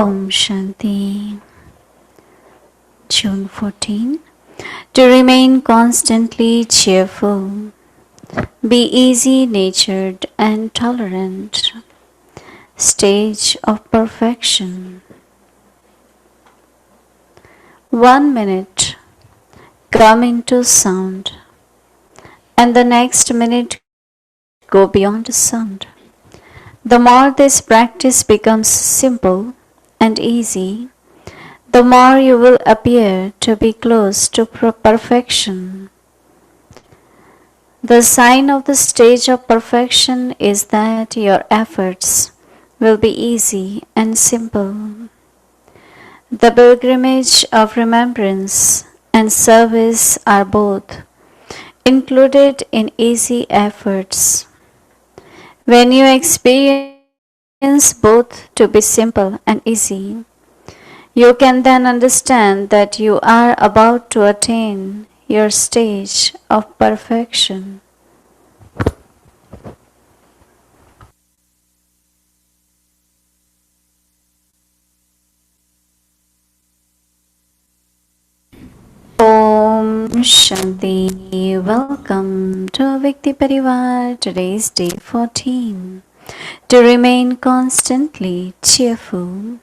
Om Shanti. June 14. To remain constantly cheerful, be easy-natured and tolerant. Stage of perfection. 1 minute, come into sound, and the next minute go beyond sound. The more this practice becomes simple and easy, the more you will appear to be close to perfection. The sign of the stage of perfection is that your efforts will be easy and simple. The pilgrimage of remembrance and service are both included in easy efforts. When you experience both to be simple and easy, you can then understand that you are about to attain your stage of perfection. Om Shanti. Welcome to Vikti Parivar. Today is day 14. To remain constantly cheerful,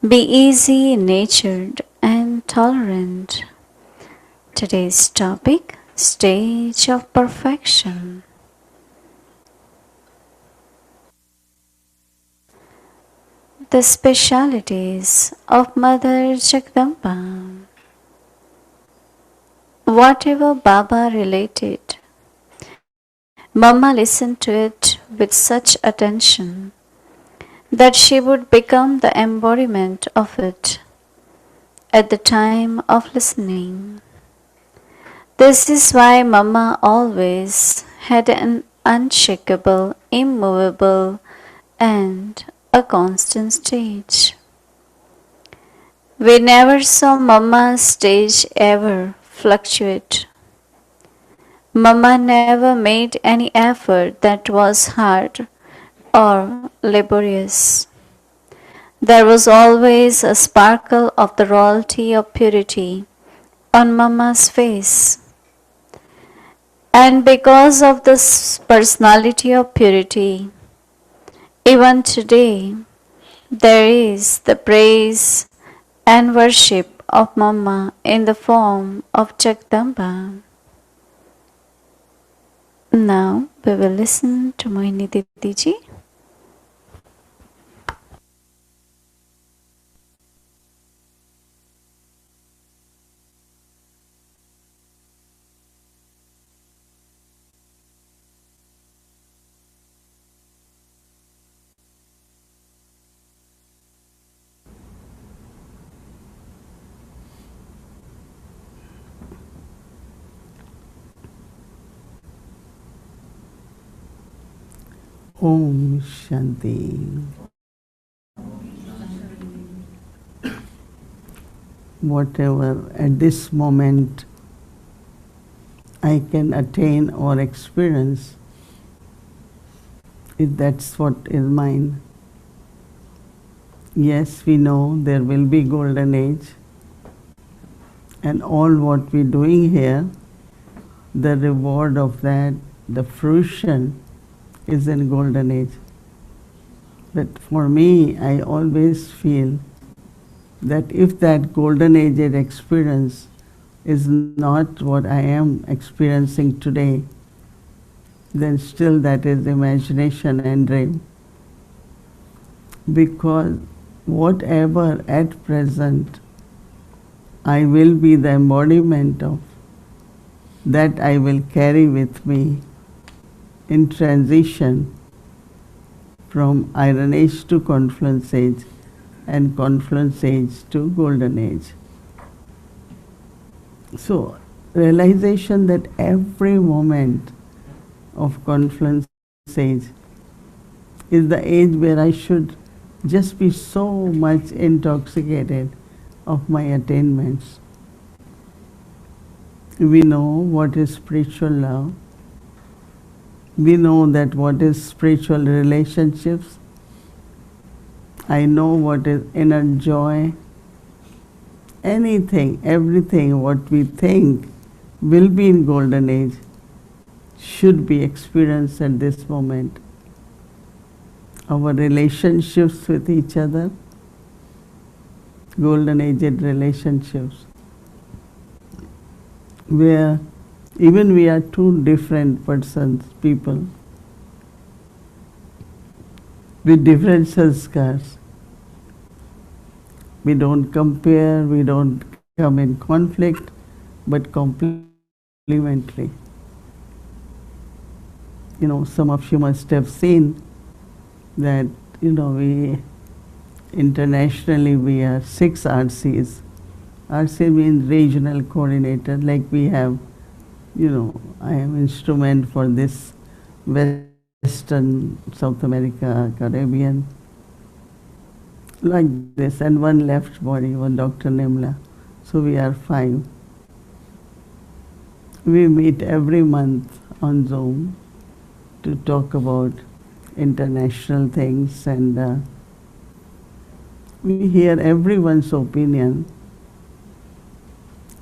be easy-natured and tolerant. Today's topic, stage of perfection. The specialities of Mother Jagdamba. Whatever Baba related, Mama listened to it with such attention that she would become the embodiment of it at the time of listening. This is why Mama always had an unshakable, immovable, and a constant stage. We never saw Mama's stage ever fluctuate. Mama never made any effort that was hard or laborious. There was always a sparkle of the royalty of purity on Mama's face. And because of this personality of purity, even today, there is the praise and worship of Mama in the form of Jagdamba. Now we will listen to Mohini Didi ji. Om Shanti. Whatever at this moment I can attain or experience, if that's what is mine. Yes, we know there will be golden age, and all what we're doing here, the reward of that, the fruition is in golden age. But for me, I always feel that if that golden age experience is not what I am experiencing today, then still that is imagination and dream. Because whatever at present I will be the embodiment of, that I will carry with me in transition from Iron Age to Confluence Age and Confluence Age to Golden Age. So, realization that every moment of Confluence Age is the age where I should just be so much intoxicated of my attainments. We know what is spiritual love. We know that what is spiritual relationships. I know what is inner joy. Anything, everything what we think will be in golden age should be experienced at this moment. Our relationships with each other, golden aged relationships, where even we are two different persons, people, with different sanskars. We don't compare, we don't come in conflict, but complementary. Some of you must have seen that, we internationally we are 6 RCs. RC means regional coordinator, like we have, I am instrument for this Western, South America, Caribbean, like this, and one left body, one Dr. Nimla. So we are 5. We meet every month on Zoom to talk about international things, and we hear everyone's opinion.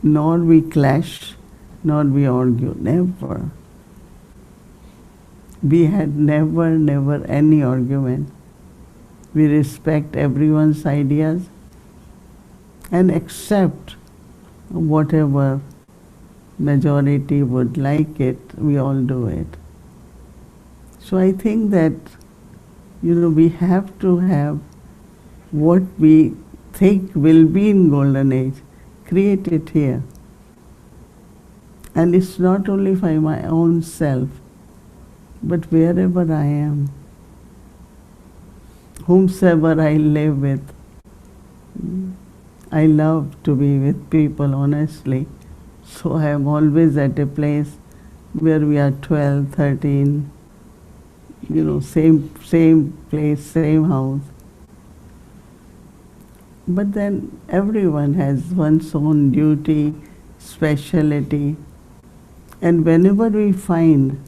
Nor we clash, nor we argue, never. We had never any argument. We respect everyone's ideas and accept whatever majority would like it, we all do it. So I think that, we have to have what we think will be in golden age, create it here. And it's not only for my own self, but wherever I am, whomsoever I live with. I love to be with people, honestly. So I am always at a place where we are 12, 13, same place, same house. But then everyone has one's own duty, speciality. And whenever we find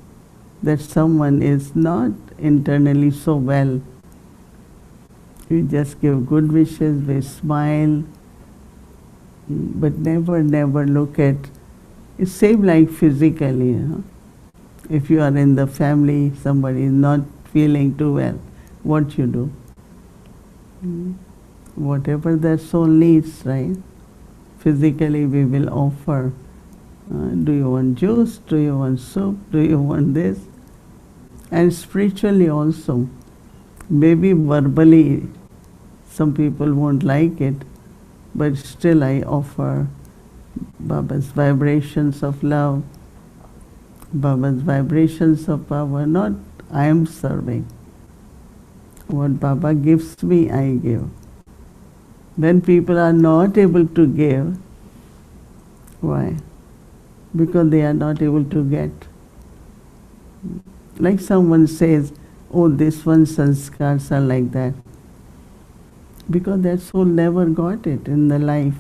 that someone is not internally so well, we just give good wishes, we smile, but never look at, it's same like physically. If you are in the family, somebody is not feeling too well, what you do? Whatever their soul needs, right? Physically we will offer. Do you want juice? Do you want soup? Do you want this? And spiritually also, maybe verbally some people won't like it, but still I offer Baba's vibrations of love, Baba's vibrations of power. Not I am serving. What Baba gives me, I give. When people are not able to give, why? Because they are not able to get. Like someone says, oh, this one's sanskars are like that. Because that soul never got it in the life.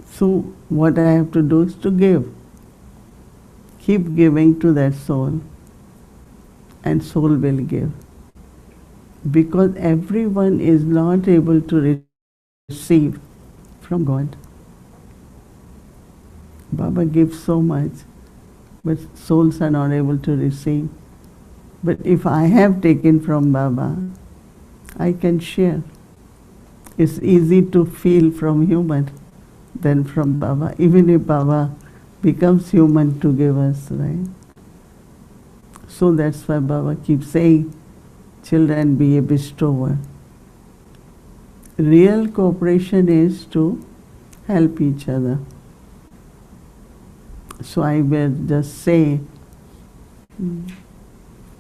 So what I have to do is to give. Keep giving to that soul, and soul will give. Because everyone is not able to receive from God. Baba gives so much, but souls are not able to receive. But if I have taken from Baba, I can share. It's easy to feel from human than from Baba, even if Baba becomes human to give us, right? So that's why Baba keeps saying, children, be a bestower. Real cooperation is to help each other. So I will just say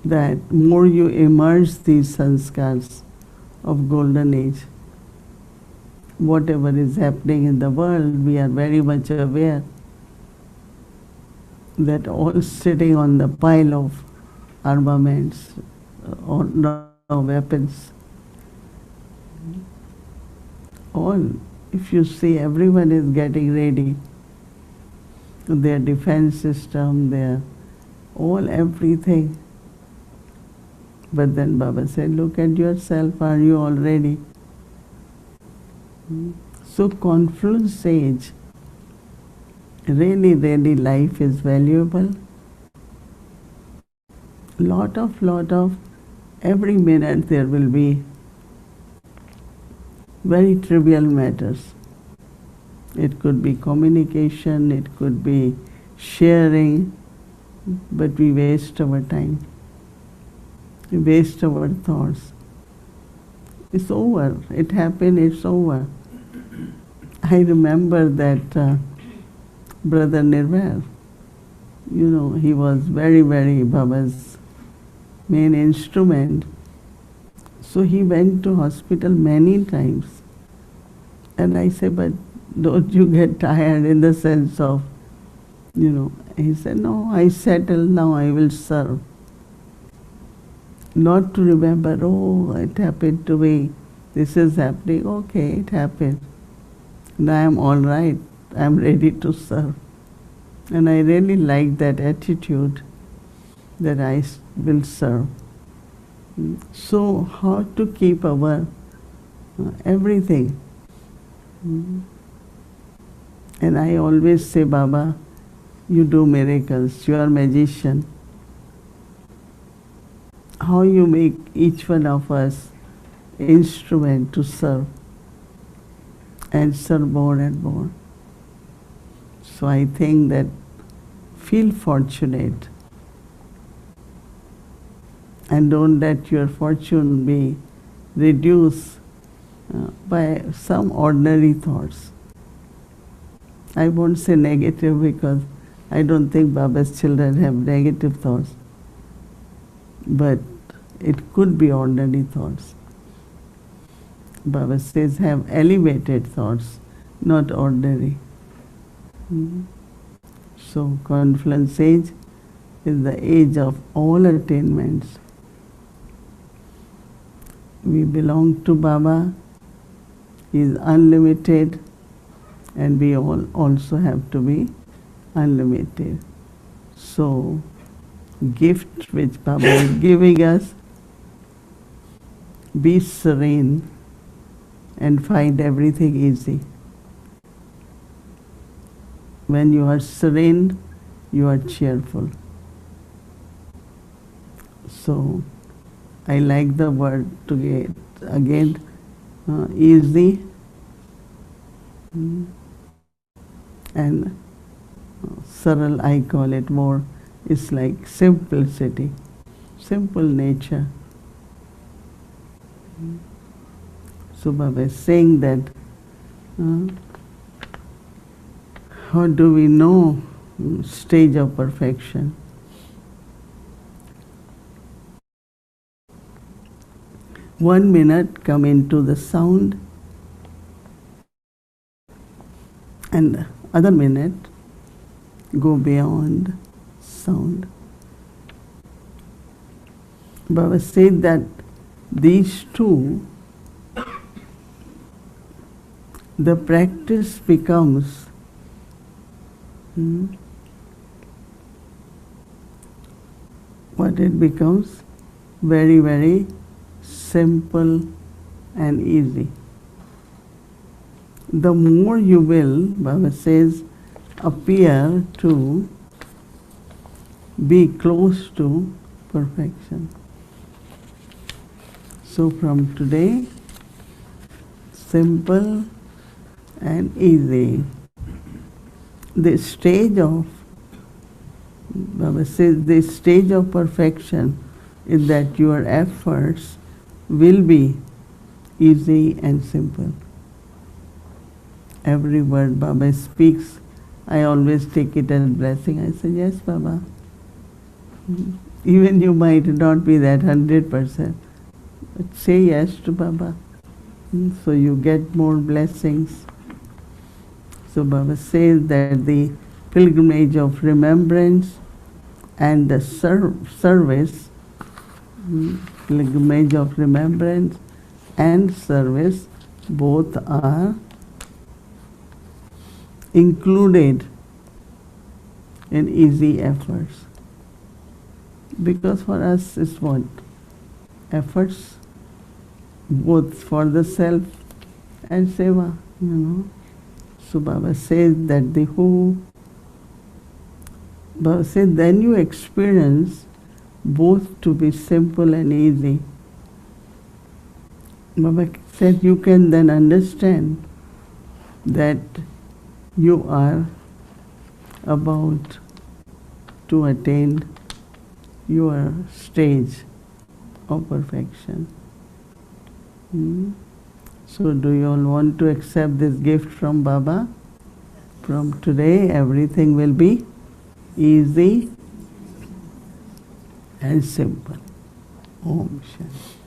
that more you immerse these sanskars of golden age, whatever is happening in the world, we are very much aware that all sitting on the pile of armaments or weapons. All, if you see, everyone is getting ready. Their defense system, their all everything. But then Baba said, look at yourself, are you all ready? So confluence sage, really life is valuable. Lot of, every minute there will be very trivial matters. It could be communication, it could be sharing, but we waste our time. We waste our thoughts. It's over. It happened, it's over. I remember that Brother Nirvair, he was very Baba's main instrument. So he went to hospital many times. And I said, but don't you get tired in the sense of, he said, no, I settled, now I will serve. Not to remember, oh, it happened to me, this is happening, okay, it happened. Now I'm all right, I'm ready to serve. And I really like that attitude that I will serve. So how to keep our everything. And I always say, Baba, you do miracles, you are a magician. How you make each one of us instrument to serve and serve more and more. So I think that feel fortunate and don't let your fortune be reduced by some ordinary thoughts. I won't say negative because I don't think Baba's children have negative thoughts. But it could be ordinary thoughts. Baba says have elevated thoughts, not ordinary. So confluence age is the age of all attainments. We belong to Baba. He is unlimited, and we all also have to be unlimited. So gift which Baba is giving us, be serene and find everything easy. When you are serene, you are cheerful. So I like the word to get again, easy and saral, I call it more. It's like simplicity, simple nature. So Baba is saying that how do we know stage of perfection? One minute come into the sound, and other minute go beyond sound. Baba said that these two, the practice becomes what it becomes very simple and easy. The more you will, Baba says, appear to be close to perfection. So from today, simple and easy. The stage of, Baba says, the stage of perfection is that your efforts will be easy and simple. Every word Baba speaks, I always take it as blessing. I say, yes, Baba. Even you might not be that 100%, but say yes to Baba. So you get more blessings. So Baba says that the pilgrimage of remembrance and the service, pilgrimage of remembrance and service, both are included in easy efforts. Because for us it's what? efforts both for the self and seva, So Baba says that Baba says then you experience both to be simple and easy. Baba said you can then understand that you are about to attain your stage of perfection. So do you all want to accept this gift from Baba? From today everything will be easy and simple. Om Shanti.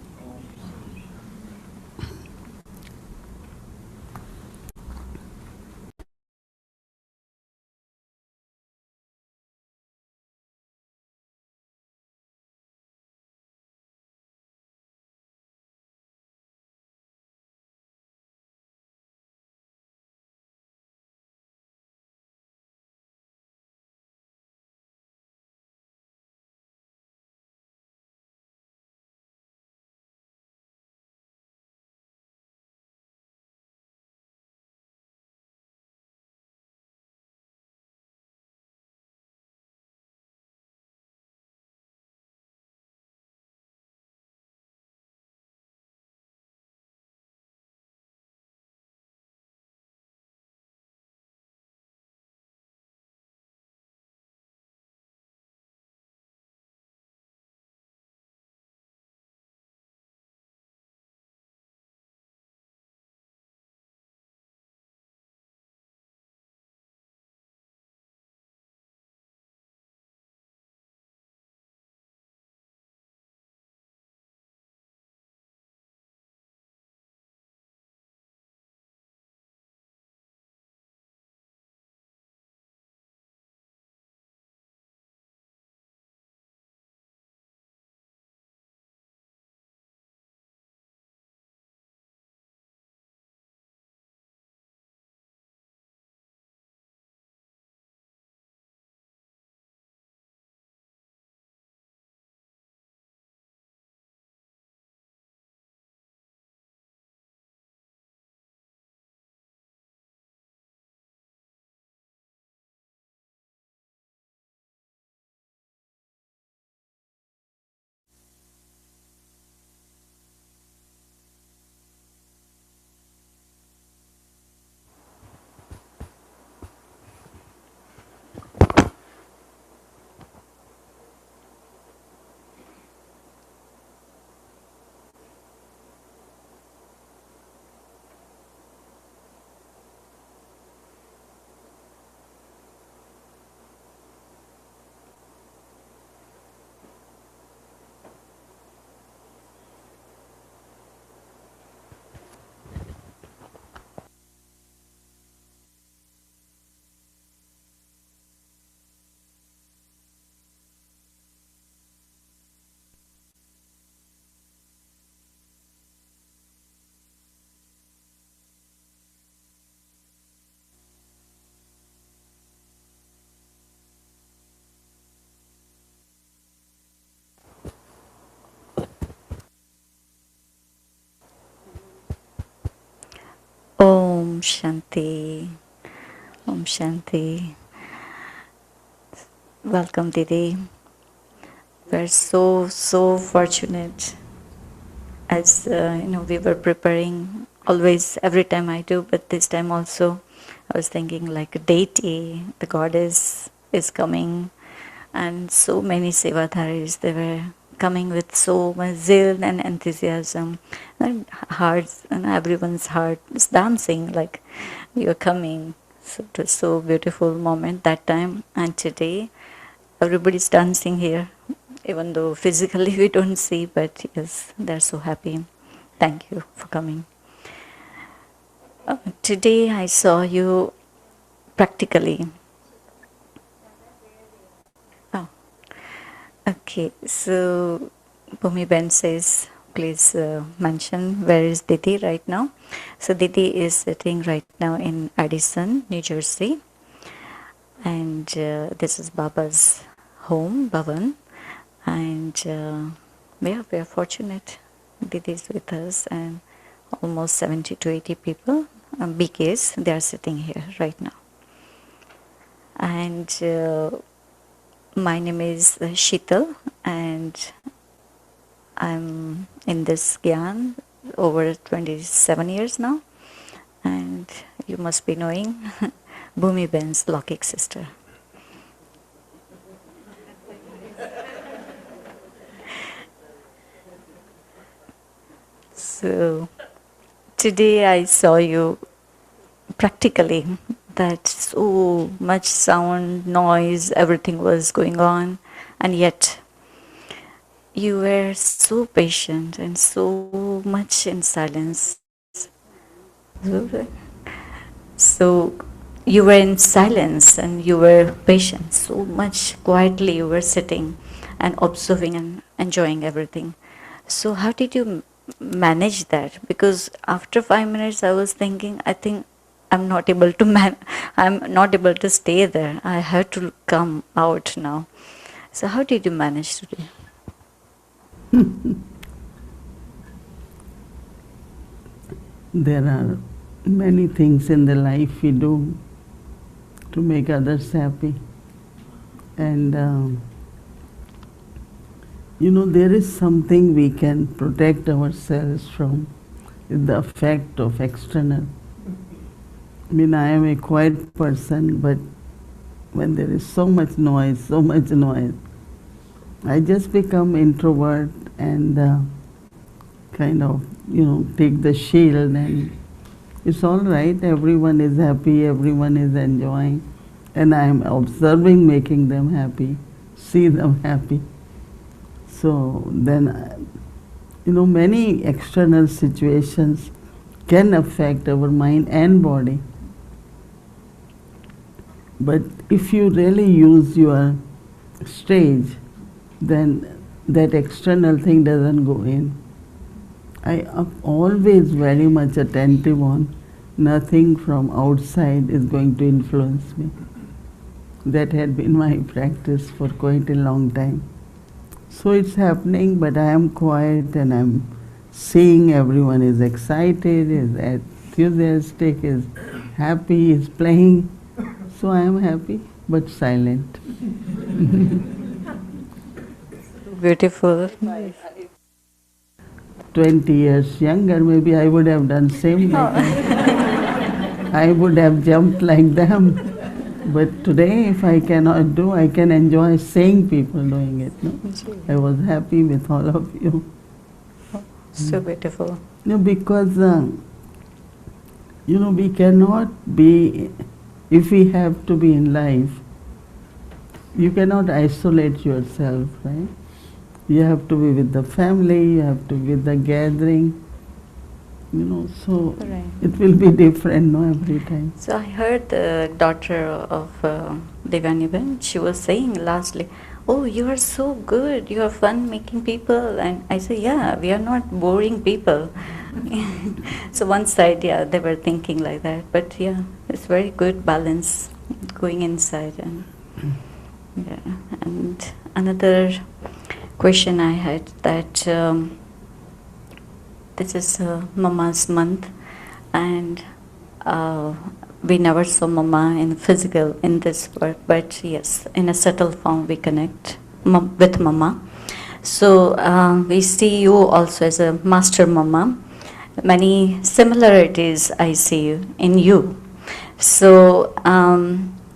Om Shanti. Om Shanti. Welcome, Didi. We're so fortunate. As we were preparing always, every time I do, but this time also, I was thinking like a deity, the goddess is coming, and so many sevadharis, they were coming with so much zeal and enthusiasm, and hearts, and everyone's heart is dancing like you're coming. So it was so beautiful moment that time, and today everybody's dancing here, even though physically we don't see, but yes, they're so happy. Thank you for coming. Today I saw you practically. Oh, okay. So Bhumi Ben says, please mention where is Didi right now. So Didi is sitting right now in Addison, New Jersey, and this is Baba's home, Bhavan, and we are fortunate. Didi is with us and almost 70 to 80 people, BKs, they are sitting here right now. And my name is Sheetal, and I'm in this Gyan over 27 years now. And you must be knowing Bhumi Ben's Lokik sister. So today I saw you practically, that so much sound, noise, everything was going on, and yet you were so patient and so much in silence. So you were in silence and you were patient, so much quietly you were sitting and observing and enjoying everything. So how did you manage that? Because after 5 minutes I was thinking, I think I'm not able to I'm not able to stay there. I have to come out now. So how did you manage today? There are many things in the life we do to make others happy. And there is something we can protect ourselves from, the effect of external. I mean, I am a quiet person, but when there is so much noise, I just become introvert and kind of, take the shield, and it's all right. Everyone is happy, everyone is enjoying, and I am observing, making them happy, see them happy. So then, many external situations can affect our mind and body. But if you really use your stage, then that external thing doesn't go in. I am always very much attentive on nothing from outside is going to influence me. That had been my practice for quite a long time. So it's happening, but I am quiet and I'm seeing everyone is excited, is enthusiastic, is happy, is playing. So I am happy, but silent. Beautiful. 20 years younger, maybe I would have done same like that. I would have jumped like them. But today, if I cannot do, I can enjoy seeing people doing it. No? I was happy with all of you. So beautiful. Because, we cannot be, if we have to be in life, you cannot isolate yourself, right? You have to be with the family, you have to be with the gathering, so Right. it will be different, every time. So I heard the daughter of Devani, she was saying lastly, oh, you are so good, you have fun making people. And I said, yeah, we are not boring people. So one side, yeah, they were thinking like that. But yeah, it's very good balance going inside. And yeah. And another question I had, that this is Mama's month, and we never saw Mama in physical in this work, but yes, in a subtle form we connect with Mama. So we see you also as a master Mama. Many similarities I see in you. So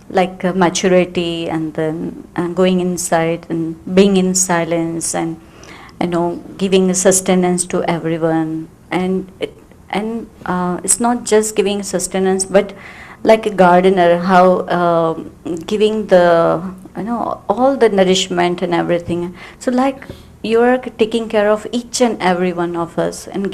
like maturity, and then going inside and being in silence, and giving sustenance to everyone, and it's not just giving sustenance, but like a gardener, how giving the all the nourishment and everything. So like you're taking care of each and every one of us, and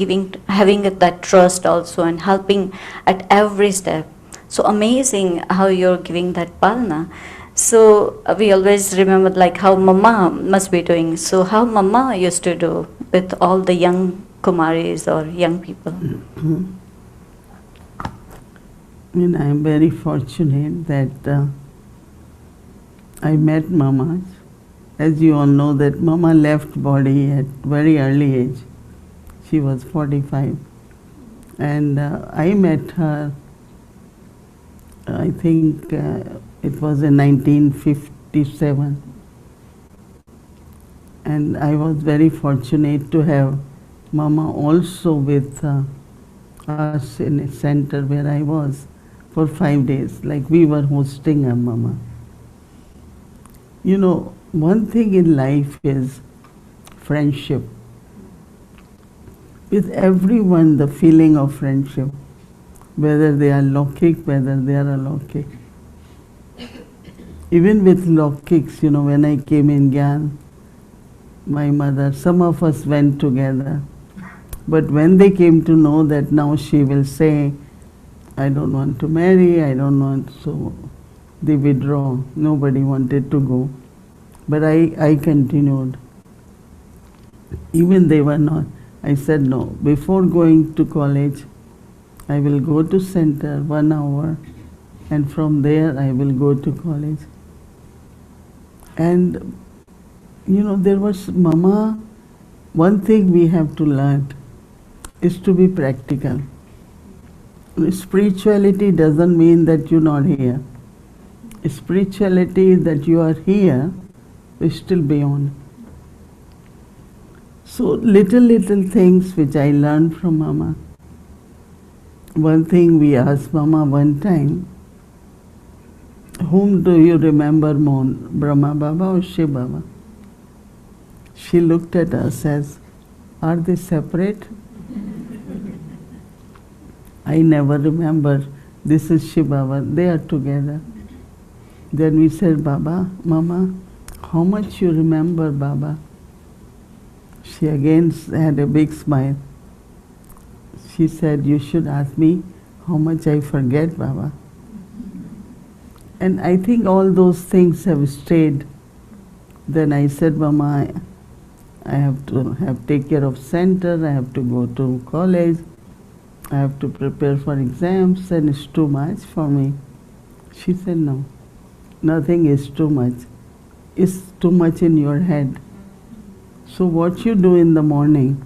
having that trust also, and helping at every step. So amazing how you're giving that palna. So we always remember like how Mama must be doing. So how Mama used to do with all the young Kumaris or young people? I mean, I am very fortunate that I met Mamas, As you all know that Mama left body at very early age. She was 45. And I met her, I think it was in 1957. And I was very fortunate to have Mama also with us in a center where I was for 5 days, like we were hosting a Mama. You know, one thing in life is friendship. With everyone, the feeling of friendship, whether they are Lokik, whether they are alokik. Even with Lokiks, you know, when I came in Gyan, my mother, some of us went together. But when they came to know that now she will say, I don't want to marry, I don't want, so they withdraw. Nobody wanted to go. But I continued. Even they were not. I said no. Before going to college, I will go to center 1 hour, and from there I will go to college. And you know, there was Mama, one thing we have to learn is to be practical. Spirituality doesn't mean that you're not here. Spirituality is that you are here, but still beyond. So little things which I learned from Mama. One thing we asked Mama one time, whom do you remember more, Brahma Baba or Shiv Baba? She looked at us as, are they separate? I never remember, this is Shiv Baba, they are together. Then we said, Baba, Mama, how much you remember Baba? She again had a big smile. She said, you should ask me how much I forget Baba. And I think all those things have stayed. Then I said, Mama, I have to take care of center, I have to go to college, I have to prepare for exams, and it's too much for me. She said, no, nothing is too much. It's too much in your head. So what you do in the morning,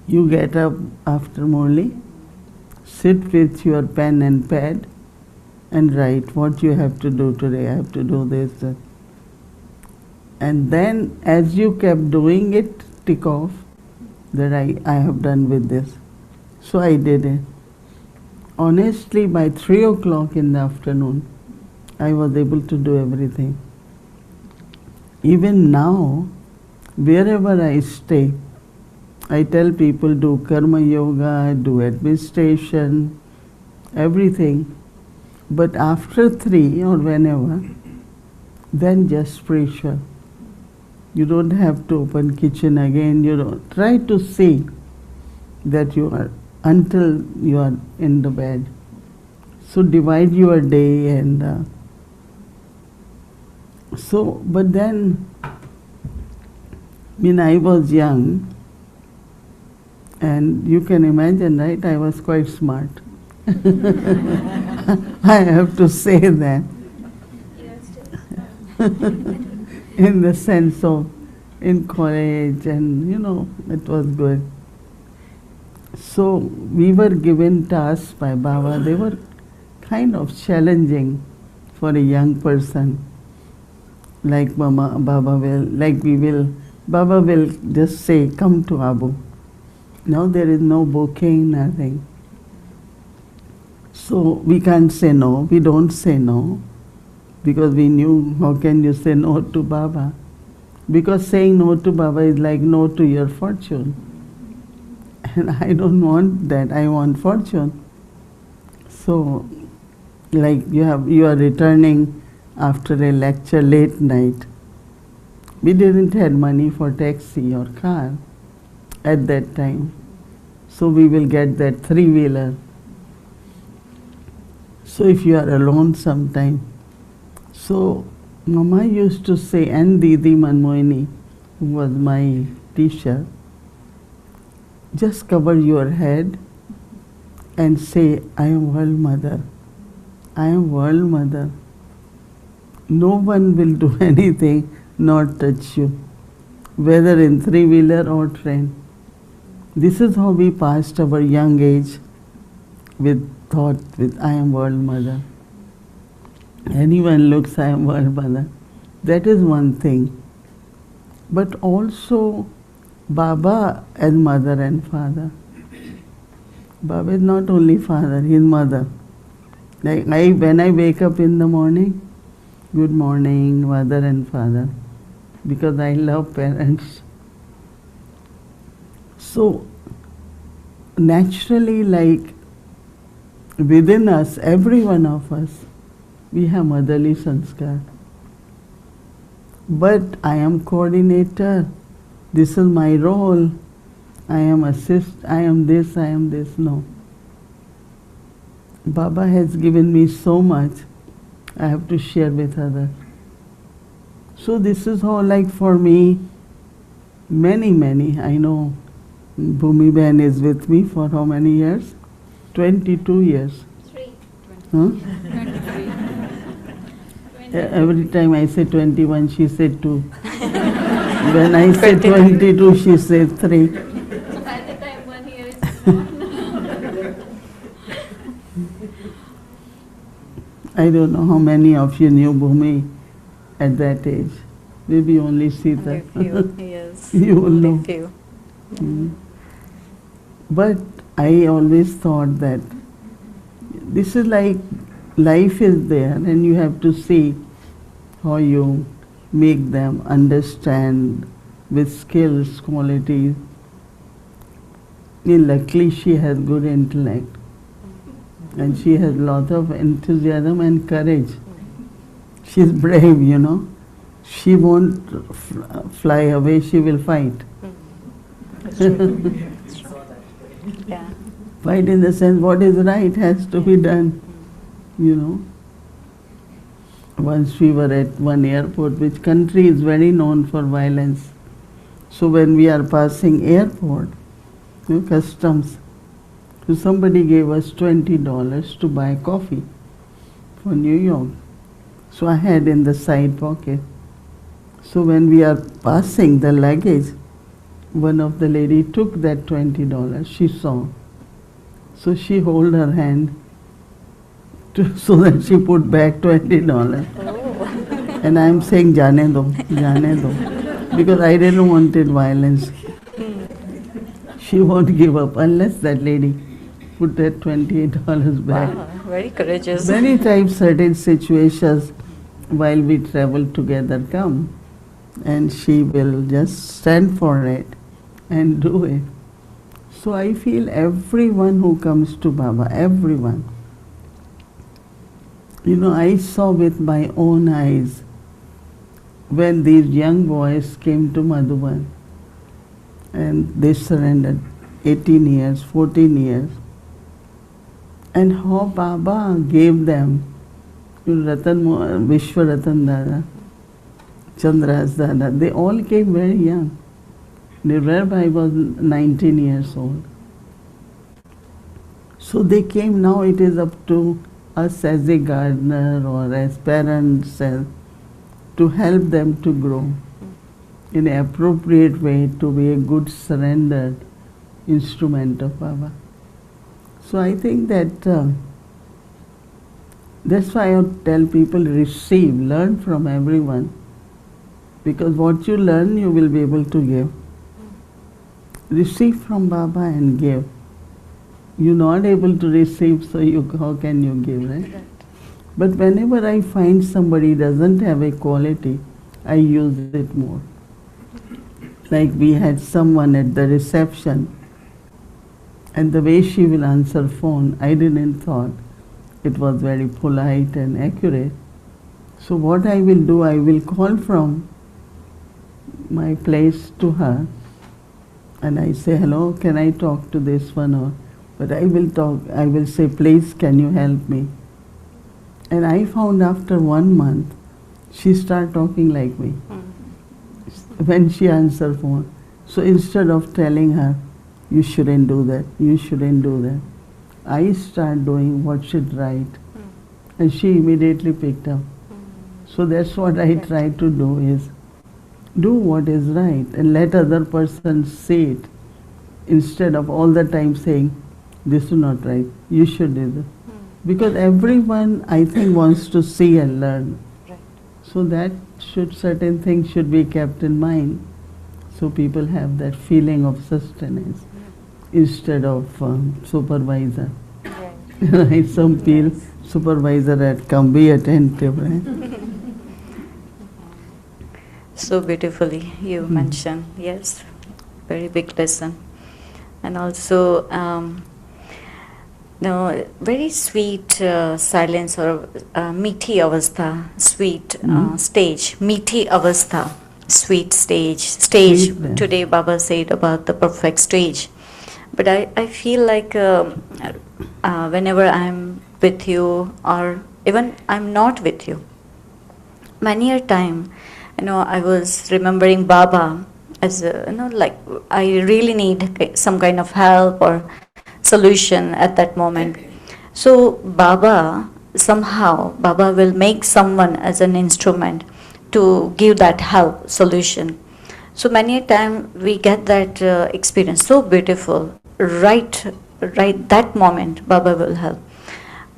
you get up after Murli, sit with your pen and pad, and write what you have to do today. I have to do this. And then as you kept doing it, tick off that I have done with this. So I did it. Honestly, by 3 o'clock in the afternoon, I was able to do everything. Even now, wherever I stay, I tell people do karma yoga, do administration, everything. But after 3 or whenever, then just spiritual. You don't have to open kitchen again. You don't try to see that you are until you are in the bed. So divide your day and but then when I was young, and you can imagine, right, I was quite smart. I have to say that. In the sense of in college, and you know, it was good. So we were given tasks by Baba. They were kind of challenging for a young person. Like Baba will just say, come to Abu. Now there is no booking, nothing. So we can't say no, we don't say no, because we knew, how can you say no to Baba? Because saying no to Baba is like no to your fortune. And I don't want that, I want fortune. So, like you are returning after a lecture late night. We didn't have money for taxi or car at that time. So we will get that 3-wheeler. So if you are alone sometime. So Mama used to say, and Didi Mohini, who was my teacher, just cover your head and say, I am world mother. I am world mother. No one will do anything not touch you, whether in three-wheeler or train. This is how we passed our young age with thought, with I am world mother. Anyone looks, I am world mother. That is one thing. But also Baba as mother and father. Baba is not only father, he is mother. Like when I wake up in the morning, good morning, mother and father, because I love parents. So naturally, like within us, every one of us, we have motherly sanskar. But I am coordinator, this is my role, I am I am this, no. Baba has given me so much, I have to share with others. So this is how, like for me, many, I know Bhumi Ben is with me for how many years? 22 years. 3. Huh? 23. Every time I say 21, she said 2. When I say 22, she says 3. By the time 1 year is gone. I don't know how many of you knew Bhumi at that age. Maybe only Sita. Few, yes. You will Only know. few. But I always thought that this is like life is there and you have to see how you make them understand with skills, qualities. Luckily she has good intellect and she has lot of enthusiasm and courage. She's brave, you know. She won't fly away, she will fight. Yeah. Fight in the sense what is right has to be done, you know. Once we were at one airport, which country is very known for violence. So when we are passing airport, you know, customs, so somebody gave us $20 to buy coffee for New York. So I had in the side pocket. So when we are passing the luggage, one of the lady took that $20, she saw. So she hold her hand so that she put back $20. Oh. And I am saying, Jane do, because I didn't wanted violence. She won't give up unless that lady put that $28 back. Wow, very courageous. Many times certain situations while we travel together come and she will just stand for it and do it. So I feel everyone who comes to Baba, everyone. You know, I saw with my own eyes when these young boys came to Madhuban and they surrendered 18 years, 14 years. And how Baba gave them, Vishwa Ratan Dada, Chandras Dada, they all came very young. The rabbi was 19 years old. So they came, now it is up to us as a gardener or as parents to help them to grow in an appropriate way to be a good surrendered instrument of Baba. So I think that that's why I would tell people receive, learn from everyone, because what you learn you will be able to give. Receive from Baba and give. You're not able to receive, so how can you give, right? But whenever I find somebody doesn't have a quality, I use it more. Like we had someone at the reception, and the way she will answer phone, I didn't thought it was very polite and accurate. So what I will do, I will call from my place to her, and I say, hello, can I talk to this one? Or, but I will say, please, can you help me? And I found after 1 month, she started talking like me when she answered phone. So instead of telling her, you shouldn't do that, you shouldn't do that, I start doing what she'd right. And she immediately picked up. So that's what I try to do is do what is right and let other person say it instead of all the time saying, this is not right, you should do this. Because everyone, I think, wants to see and learn. Right. So that certain things should be kept in mind, so people have that feeling of sustenance instead of supervisor. Right. Right? Some feel Yes. supervisor had come, be attentive, right? So beautifully you mentioned, yes, very big lesson. And also, no, very sweet silence or meethi avastha, sweet stage, meethi avastha, sweet stage. Sweetness. Today Baba said about the perfect stage. But I feel like whenever I'm with you or even I'm not with you, many a time, I was remembering Baba as like I really need some kind of help or solution at that moment. So Baba will make someone as an instrument to give that help solution. So many a time we get that experience so beautiful. Right that moment Baba will help.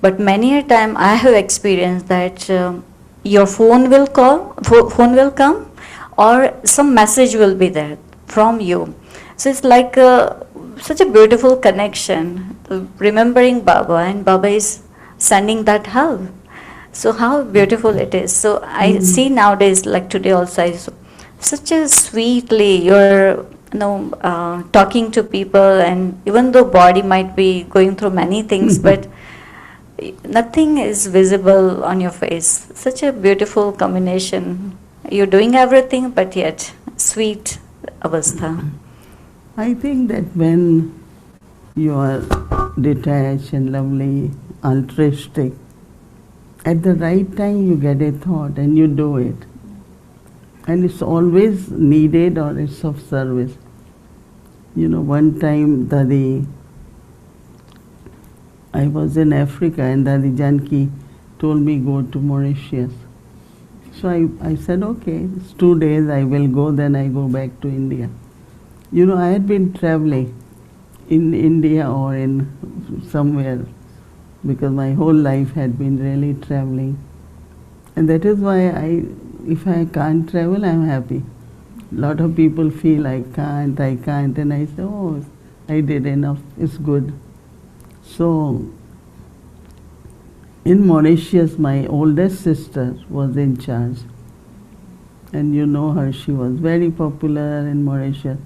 But many a time I have experienced that your phone will phone will come, or some message will be there from you. So it's like such a beautiful connection, remembering Baba, and Baba is sending that help. So how beautiful it is. So I see nowadays, like today also, such a sweetly you're talking to people, and even though body might be going through many things, but nothing is visible on your face. Such a beautiful combination. You're doing everything, but yet sweet avastha. I think that when you are detached and lovely, altruistic, at the right time you get a thought and you do it. And it's always needed or it's of service. One time Dadi, I was in Africa and Dadi Janki told me go to Mauritius. So I said, okay, it's 2 days, I will go, then I go back to India. I had been traveling in India or in somewhere because my whole life had been really traveling. And that is why if I can't travel, I'm happy. A lot of people feel I can't, and I say, oh, I did enough, it's good. So, in Mauritius, my oldest sister was in charge. And you know her, she was very popular in Mauritius.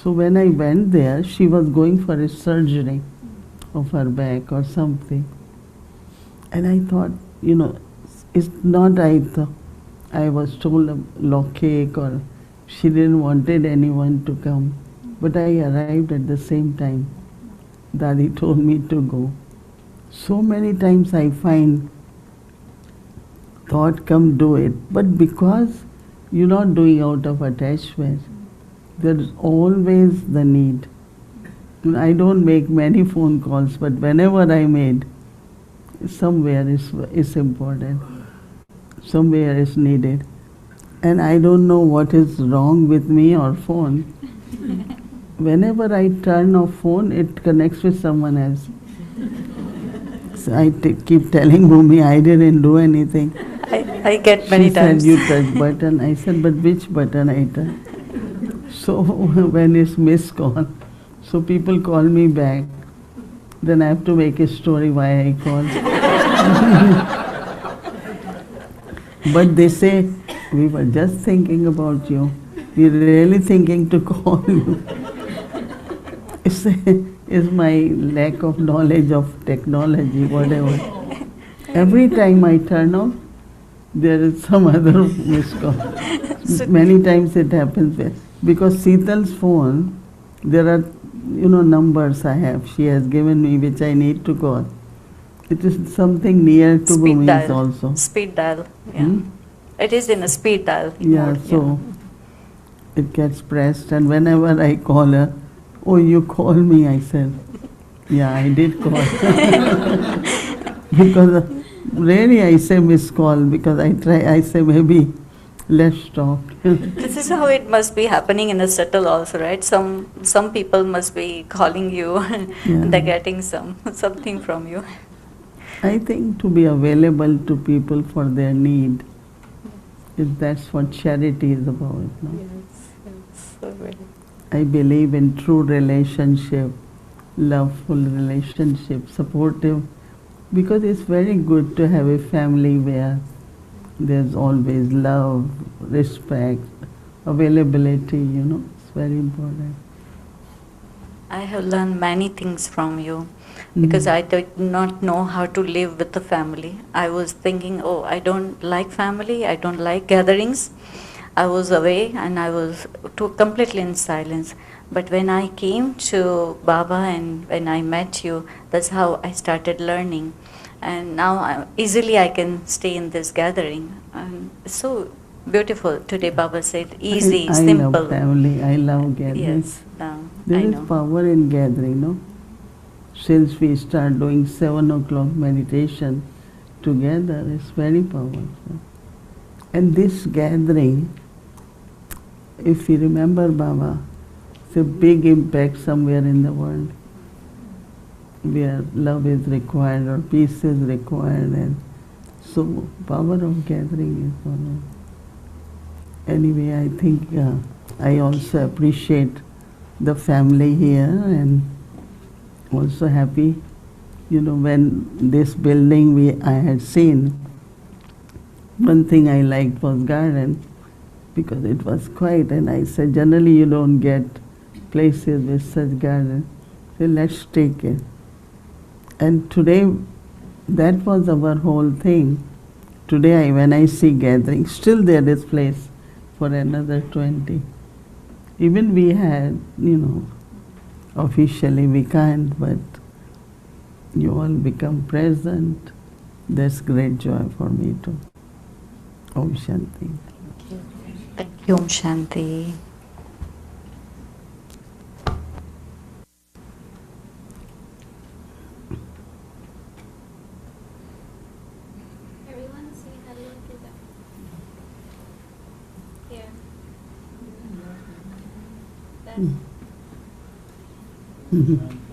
So when I went there, she was going for a surgery of her back or something. And I thought, it's not right. I was told a log cake, or she didn't wanted anyone to come. But I arrived at the same time. Dadi told me to go. So many times I find thought, come do it. But because you're not doing out of attachment, there is always the need. I don't make many phone calls, but whenever I made, somewhere is important. Somewhere is needed. And I don't know what is wrong with me or phone. Whenever I turn off phone, it connects with someone else. So I keep telling Bhumi, I didn't do anything. I get many times. She said, you touch button. I said, but which button I touch? So when it's missed call, so people call me back. Then I have to make a story why I called. But they say, we were just thinking about you. We're really thinking to call you. It's my lack of knowledge of technology, whatever. Every time I turn off, there is some other missed call. Many times it happens because Seetal's phone, there are numbers I have. She has given me which I need to call. It is something near to Bhumi's also. Speed dial. Yeah. It is in a speed dial. Yeah, so it gets pressed, and whenever I call her, oh, you call me, I said. Yeah, I did call. Because really I say missed call because I say maybe less talk. This is how it must be happening in the subtle also, right? Some people must be calling you and they're Yeah. getting something from you. I think to be available to people for their need, is that's what charity is about. No? Yes, so very. I believe in true relationship, loveful relationship, supportive, because it's very good to have a family where there's always love, respect, availability, it's very important. I have learned many things from you because Mm. I did not know how to live with the family. I was thinking, oh, I don't like family, I don't like gatherings. I was away and I was completely in silence. But when I came to Baba and when I met you, that's how I started learning. And now easily I can stay in this gathering. And it's so beautiful. Today Baba said, easy, I love simple. family, I love gatherings. Yes, now There I is know. power in gathering, no? Since we start doing 7 o'clock meditation together, it's very powerful. And this gathering, if you remember Baba, it's a big impact somewhere in the world where love is required or peace is required, and so power of gathering is one. Anyway, I think I also appreciate the family here and also happy. When this building I had seen, one thing I liked was garden because it was quiet, and I said generally you don't get places with such garden, so let's take it. And today that was our whole thing. Today when I see gathering, still there is place for another 20. Even we had, officially we can't, but you all become present. That's great joy for me too. Om Shanti. Thank you, Om Shanti. Everyone say hello to them. Here. That's Mhm.